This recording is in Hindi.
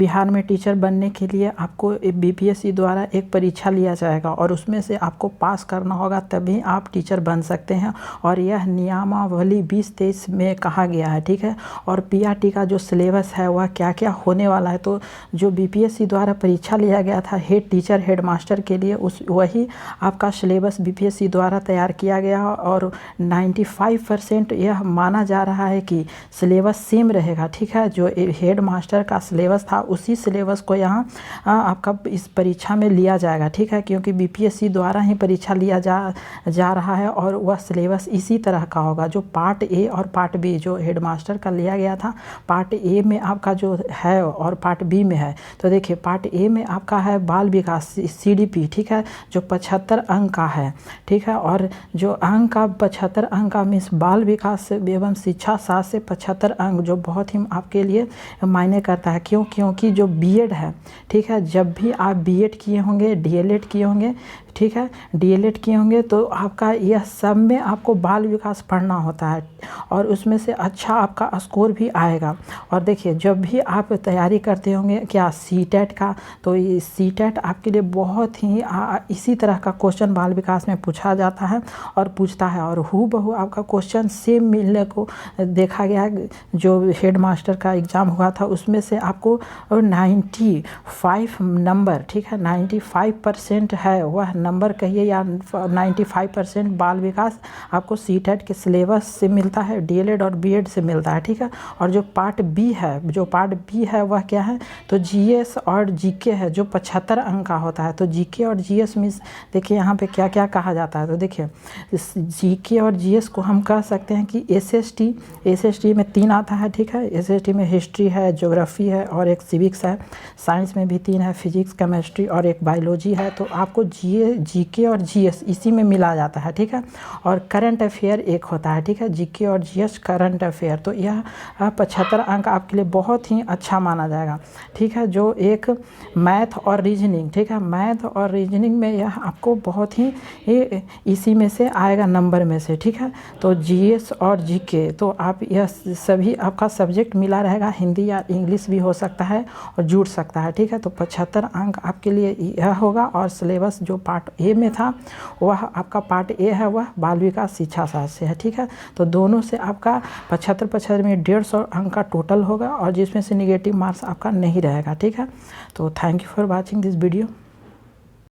बिहार में टीचर बनने के लिए आपको बीपीएससी द्वारा एक परीक्षा लिया जाएगा और उसमें से आपको पास करना होगा, तभी आप टीचर बन सकते हैं। और यह नियमावली 2023 में कहा गया है, ठीक है। और पीआरटी का जो सिलेबस है वह क्या क्या होने वाला है, तो जो बीपीएससी द्वारा परीक्षा लिया गया था हेड टीचर हेड मास्टर के लिए, उस वही आपका सिलेबस बीपीएससी द्वारा तैयार किया गया। और 95% यह माना जा रहा है कि सिलेबस सेम रहेगा, ठीक है। जो हेड मास्टर का सिलेबस था उसी सिलेबस को यहाँ आपका इस परीक्षा में लिया जाएगा, ठीक है, क्योंकि बीपीएससी द्वारा ही परीक्षा लिया जा रहा है और वह सिलेबस इसी तरह का होगा। जो पार्ट ए और पार्ट बी जो हेड मास्टर का लिया गया था, पार्ट ए में आपका जो है और पार्ट बी में है। तो देखिए पार्ट ए में आपका है बाल विकास सीडीपी, ठीक है, जो 75 अंक का है, ठीक है। और जो अंक का 75 अंक का मीन्स बाल विकास एवं शिक्षा 7 से 75 अंक, जो बहुत ही आपके लिए मायने करता है। क्योंकि जो बीएड है, ठीक है, जब भी आप बीएड किए होंगे, डीएलएड किए होंगे, ठीक है, डीएलएड किए होंगे, तो आपका यह सब में आपको बाल विकास पढ़ना होता है और उसमें से अच्छा आपका स्कोर भी आएगा। और देखिए जब भी आप तैयारी करते होंगे क्या सीटेट का, तो ये सीटेट आपके लिए बहुत ही इसी तरह का क्वेश्चन बाल विकास में पूछा जाता है और पूछता है, और हूबहू आपका क्वेश्चन सेम मिलने को देखा गया। जो हेड मास्टर का एग्ज़ाम हुआ था उसमें से आपको 95 नंबर, ठीक है, 95% है वह नंबर कहिए या 95% बाल विकास आपको सीटेट के सिलेबस से मिलता है, डीएलएड और बीएड से मिलता है, ठीक है। और जो पार्ट बी है वह क्या है, तो जीएस और जीके है, जो 75 अंक का होता है। तो जीके और जीएस में देखिए यहाँ पे क्या क्या कहा जाता है। तो देखिए जीके और जीएस को हम कह सकते हैं कि एसएसटी में 3 आता है, ठीक है। एसएसटी में हिस्ट्री है, ज्योग्राफी है और एक सिविक्स है। साइंस में भी 3 है, फिजिक्स, केमिस्ट्री और एक बायोलॉजी है। तो आपको जीके और जीएस इसी में मिला जाता है, ठीक है। और करंट अफेयर एक होता है, ठीक है, जीके और जीएस करंट अफेयर। तो यह 75 अंक आपके लिए बहुत ही अच्छा माना जाएगा, ठीक है। जो एक मैथ और रीजनिंग, ठीक है, मैथ और रीजनिंग में यह आपको बहुत ही इसी में से आएगा नंबर में से, ठीक है। तो जीएस और जीके तो आप यह सभी आपका सब्जेक्ट मिला रहेगा, हिंदी या इंग्लिश भी हो सकता है और जुड़ सकता है, ठीक है। तो 75 अंक आपके लिए यह होगा। और सिलेबस जो पार्ट ए में था वह आपका पार्ट ए है, वह बाल विकास शिक्षा शास्त्र से है, ठीक है। तो दोनों से आपका 75 में 150 अंक का टोटल होगा और जिसमें से निगेटिव मार्क्स आपका नहीं रहेगा, ठीक है। तो thank you for watching this video.